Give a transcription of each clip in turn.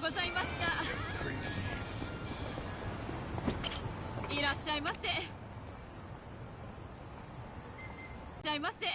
ございました。いらっしゃいませ。いらっしゃいませ。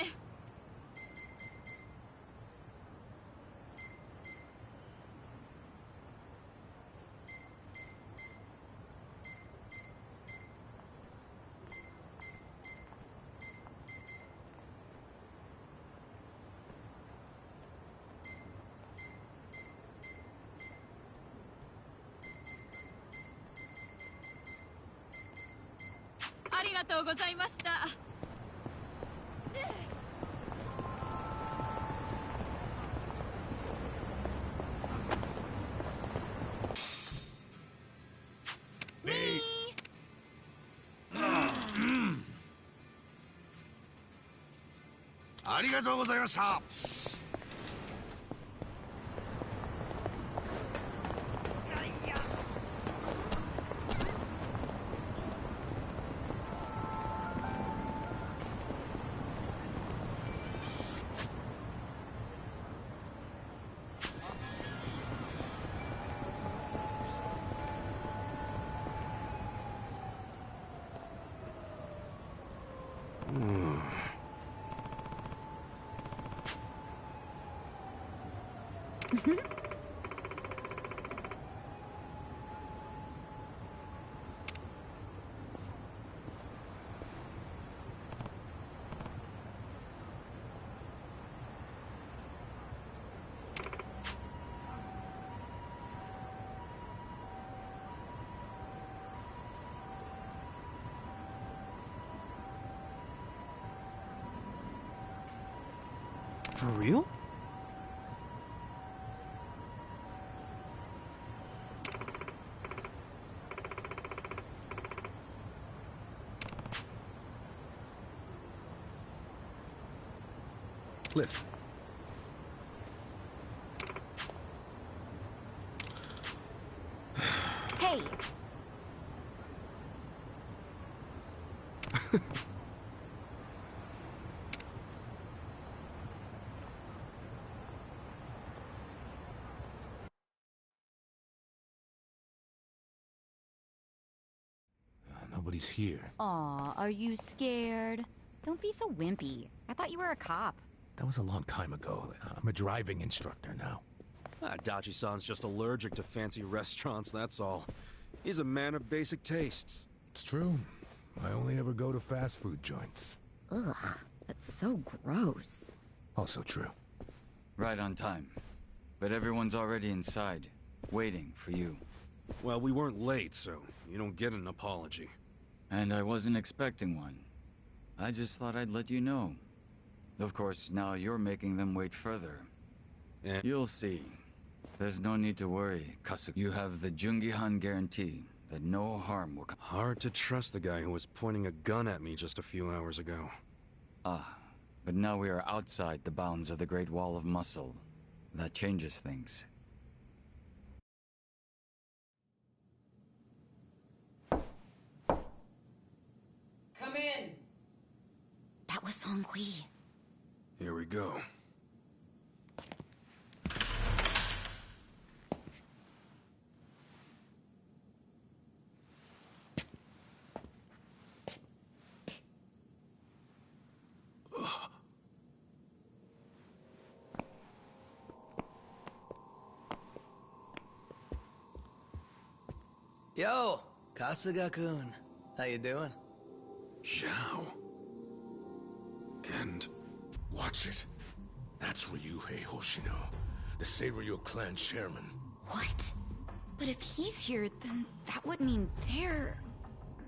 ありがとうございました。ありがとうございました。For real? Listen. Hey. Nobody's here. Aw, are you scared? Don't be so wimpy. I thought you were a cop. That was a long time ago. I'm a driving instructor now. Dachi-san's just allergic to fancy restaurants, that's all. He's a man of basic tastes. It's true. I only ever go to fast food joints. Ugh, that's so gross. Also true. Right on time. But everyone's already inside, waiting for you. Well, we weren't late, so you don't get an apology. And I wasn't expecting one. I just thought I'd let you know. Of course, now you're making them wait further. And You'll see. There's no need to worry, Kasuga. You have the Jungihan guarantee that no harm will come. hard to trust the guy who was pointing a gun at me just a few hours ago. Ah, but now we are outside the bounds of the Great Wall of Muscle. That changes things. Come in. That was Songhui. Here we go. Yo, Kasuga-kun. How you doing? Zhao. And watch it. That's Ryuhei Hoshino, the Seiryu clan chairman. What? But if he's here, then that would mean they're...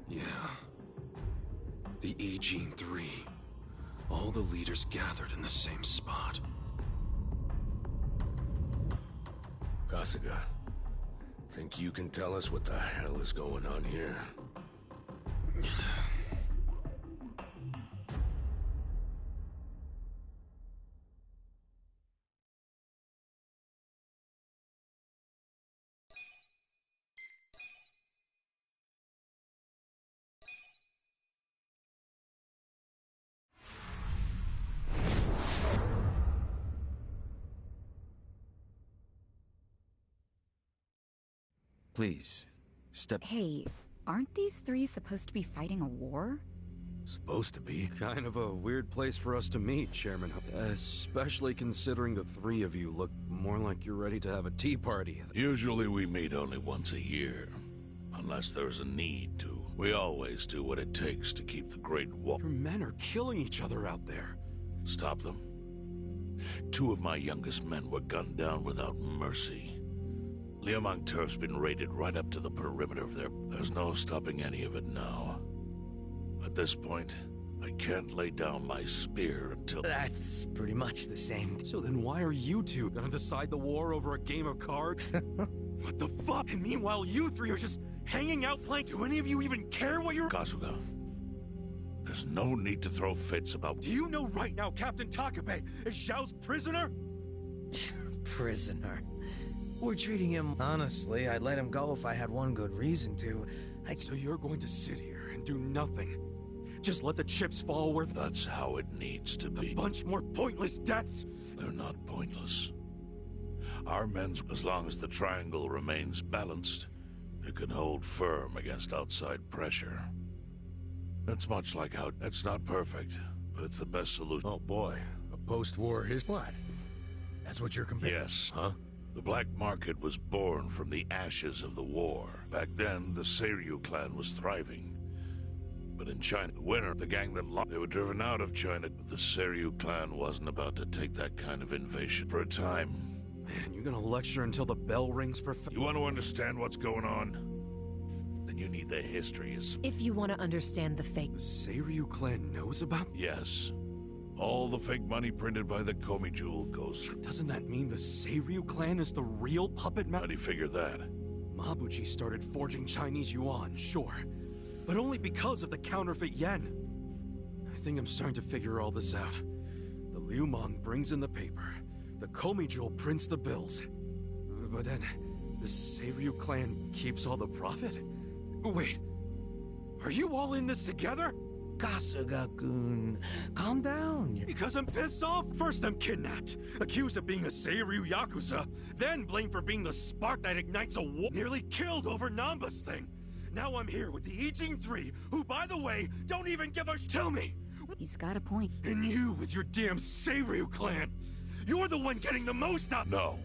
Yeah. The Agene 3. All the leaders gathered in the same spot. Kasuga, think you can tell us what the hell is going on here? Please, step... Hey, aren't these three supposed to be fighting a war? Supposed to be. Kind of a weird place for us to meet, Chairman. Especially considering the three of you look more like you're ready to have a tea party. Usually we meet only once a year. Unless there's a need to. We always do what it takes to keep the Great Wall. Your men are killing each other out there. Stop them. Two of my youngest men were gunned down without mercy. Liumang Turf's been raided right up to the perimeter of there. There's no stopping any of it now. At this point, I can't lay down my spear until... That's pretty much the same. So then why are you two gonna decide the war over a game of cards? What the fuck? And meanwhile, you three are just hanging out playing. Do any of you even care what you're... Kasuga, there's no need to throw fits about... Do you know right now Captain Takabe is Zhao's prisoner? Prisoner. We're treating him... Honestly, I'd let him go if I had one good reason to. So you're going to sit here and do nothing? Just let the chips fall where... That's how it needs to be. A bunch more pointless deaths? They're not pointless. Our men's... As long as the triangle remains balanced, it can hold firm against outside pressure. It's much like how... It's not perfect, but it's the best solution. Oh boy, a post-war what? That's what you're comparing? Yes. Huh? The black market was born from the ashes of the war. Back then, the Seiryu clan was thriving. But in China, the winner, the gang that lost, they were driven out of China. The Seiryu clan wasn't about to take that kind of invasion for a time. Man, you're gonna lecture until the bell rings for... You want to understand what's going on? Then you need the history. If you want to understand the fake... The Seiryu clan knows about... Yes. All the fake money printed by the Komi Jewel goes through. Doesn't that mean the Seiryu clan is the real puppet How do you figure that? Mabuchi started forging Chinese yuan, sure. But only because of the counterfeit yen. I think I'm starting to figure all this out. The Liumang brings in the paper. The Komi Jewel prints the bills. But then, the Seiryu clan keeps all the profit? Wait, are you all in this together? Kasuga-kun, calm down. Because I'm pissed off? First I'm kidnapped, accused of being a Seiryu Yakuza, then blamed for being the spark that ignites a war, nearly killed over Namba's thing. Now I'm here with the Ijing Three, who, by the way, don't even give a Tell me! He's got a point. And you with your damn Seiryu clan! You're the one getting the most out- No,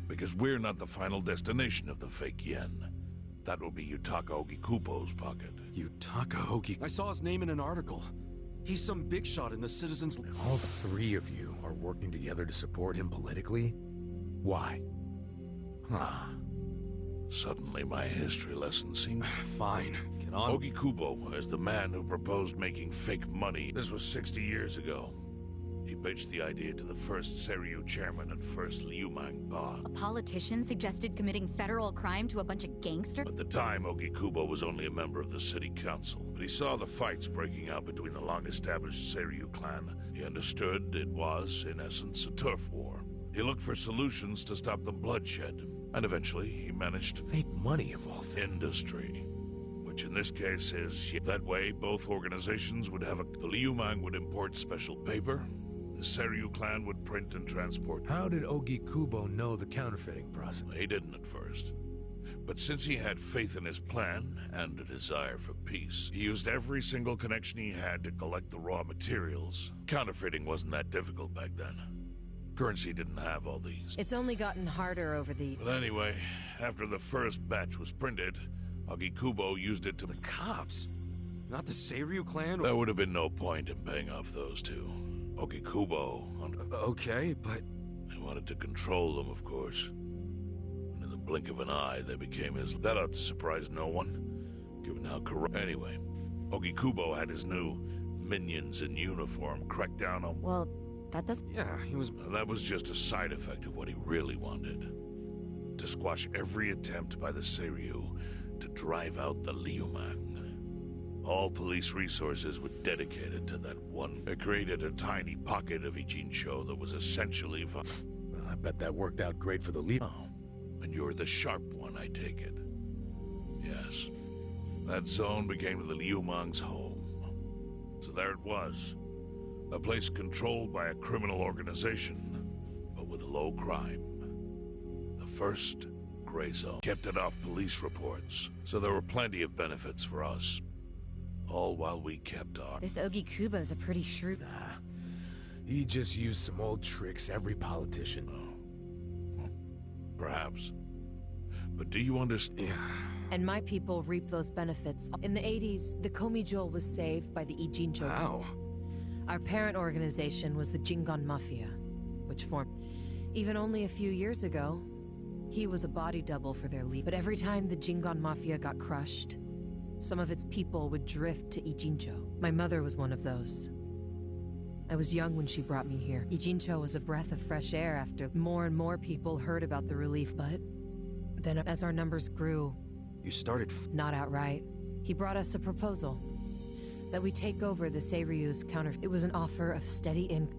because we're not the final destination of the fake yen. That will be Yutaka Ogikubo's pocket. Yutaka Ogi. I saw his name in an article. He's some big shot in the citizens... And all three of you are working together to support him politically? Why? Suddenly my history lesson seemed... Fine, get on. Ogikubo is the man who proposed making fake money. This was 60 years ago. He pitched the idea to the first Seiryu chairman and first Liumang boss. A politician suggested committing federal crime to a bunch of gangsters? At the time, Ogikubo was only a member of the city council, but he saw the fights breaking out between the long-established Seiryu clan. He understood it was, in essence, a turf war. He looked for solutions to stop the bloodshed, and eventually he managed Fake money of all things. industry. Which in this case is, that way both organizations would have the Liumang would import special paper, the Seiryu clan would print and transport. How did Ogikubo know the counterfeiting process? He didn't at first. But since he had faith in his plan and a desire for peace, he used every single connection he had to collect the raw materials. Counterfeiting wasn't that difficult back then. Currency didn't have all these. It's only gotten harder over the... But anyway, after the first batch was printed, Ogikubo used it to... The cops? Not the Seiryu clan? There would have been no point in paying off those two. Ogikubo... Okay, but... He wanted to control them, of course. And in the blink of an eye, they became his... That ought to surprise no one, given how corrupt... Anyway, Ogikubo had his new minions in uniform crack down on... Well, that doesn't... Yeah, he was... That was just a side effect of what he really wanted. To squash every attempt by the Seiryu to drive out the Liumang. All police resources were dedicated to that one. It created a tiny pocket of Ijincho that was essentially... Well, I bet that worked out great for the lead. Oh, and you're the sharp one, I take it. Yes. That zone became the Liumang's home. So there it was. A place controlled by a criminal organization, but with low crime. The first gray zone. Kept it off police reports, so there were plenty of benefits for us. All while we kept our... This Ogi Kubo's a pretty shrewd... Nah. He just used some old tricks every politician. Perhaps. But do you understand? Yeah. And my people reap those benefits. In the 80s, the Komijol was saved by the Ijincho. How? Our parent organization was the Jingon Mafia, which formed... Even only a few years ago, he was a body double for their lead. But every time the Jingon Mafia got crushed, some of its people would drift to Ijincho. My mother was one of those. I was young when she brought me here. Ijincho was a breath of fresh air after more and more people heard about the relief, but then as our numbers grew... You started... Not outright. He brought us a proposal. That we take over the Seiryu's counter... It was an offer of steady income.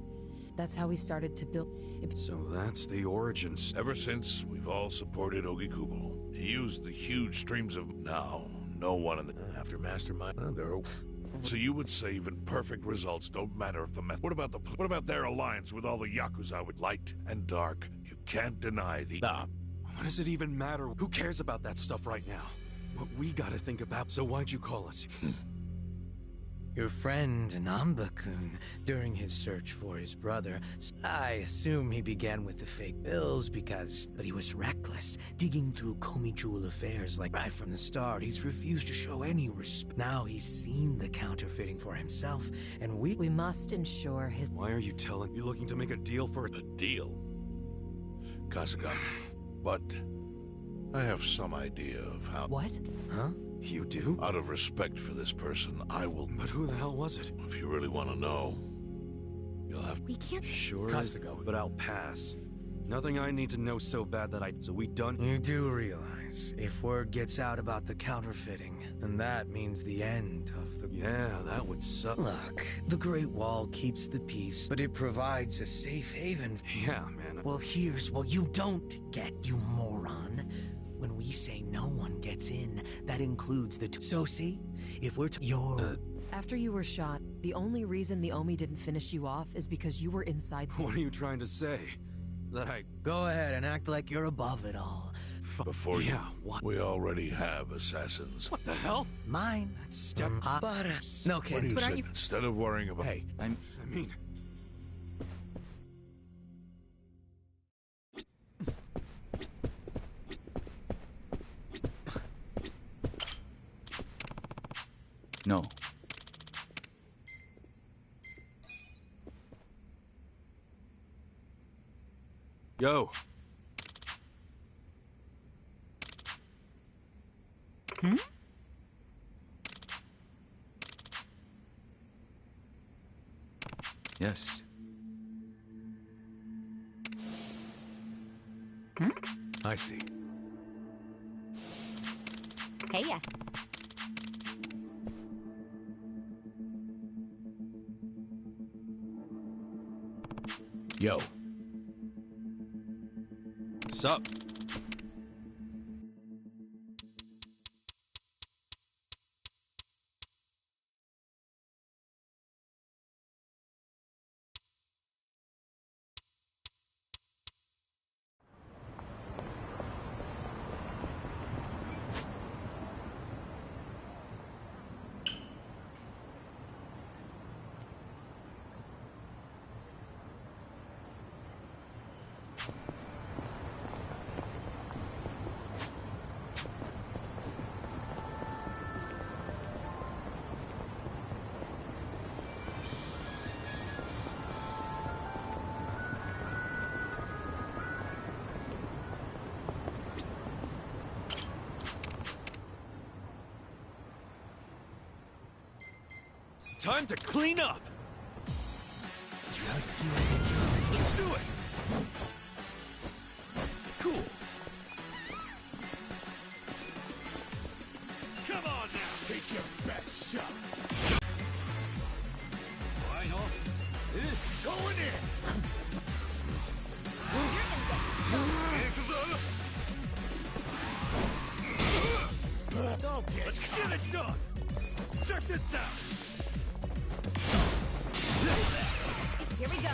That's how we started to build... So that's the origins. Ever since, we've all supported Ogikubo. He used the huge streams of... Now, no one in the... After Mastermind, there are... So you would say even perfect results don't matter if the method... What about their alliance with all the Yakuza with light and dark? You can't deny the... Stop. What does it even matter? Who cares about that stuff right now? What we gotta think about... So why'd you call us? Your friend Namba-kun, during his search for his brother, I assume he began with the fake bills but he was reckless, digging through Komijul affairs like right from the start. He's refused to show any respect. Now he's seen the counterfeiting for himself, and we must ensure his... Why are you telling... You looking to make a deal for... A deal? Kasuga, but I have some idea of how... What? Huh? You do? Out of respect for this person, I will... But who the hell was it? If you really want to know, you'll have... We can't... Sure Kasuga. but I'll pass. Nothing I need to know so bad that I... So we done? You do realize, if word gets out about the counterfeiting, then that means the end of the... Yeah, that would suck. Look, the Great Wall keeps the peace, but it provides a safe haven. Yeah, man. Well, here's what you don't get, you moron. When we say no one gets in, that includes the So see, if we're you're... After you were shot, the only reason the Omi didn't finish you off is because you were inside... What are you trying to say? That I... Go ahead and act like you're above it all. Before you... Yeah, what? We already have assassins. What the hell? Mine. Step... But, no, What do kid. you But say? aren't you- Instead of worrying about... Hey, I mean... No. Yo. Yes. I see. Hey, yeah. Yo. Sup? Time to clean up! Let's do it! Cool! Come on now! Take your best shot! Why not? Going in! Let's get it done! Check this out! Here we go.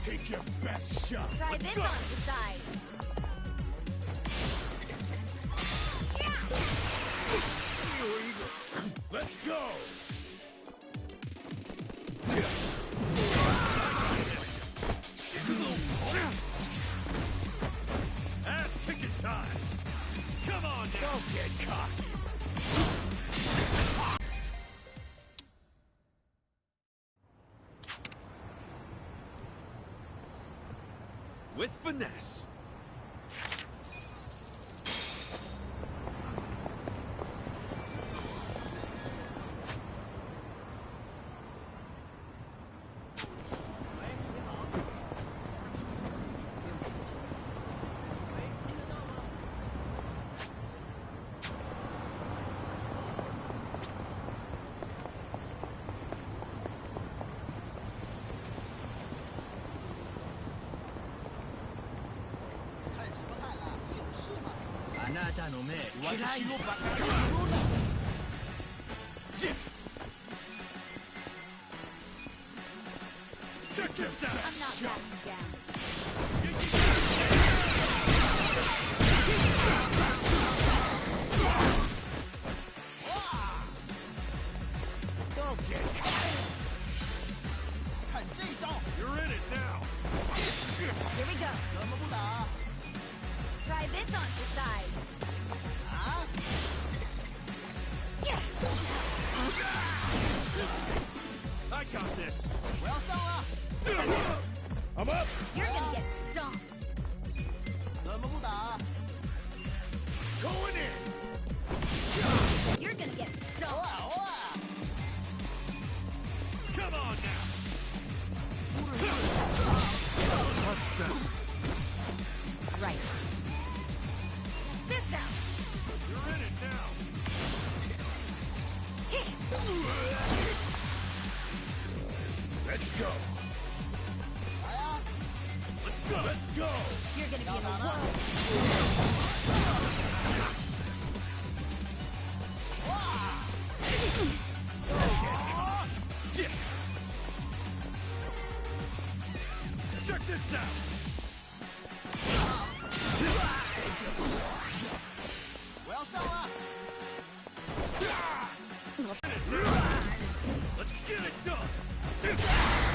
Take your best shot! Try this on the side. Let's go! Ass kicking time! Come on now! Don't get cocky! With finesse. Check this out! I'm not backing down. Don't get You're in it now! Here we go. Try this on for size. I got this. I'm up! You're gonna get stomped. Going in! You're gonna get stomped. Come on now! Right. This out. You're in it now! Let's go! Let's go! Let's go! You're gonna be in a whirl. Check this out! Let's get it done!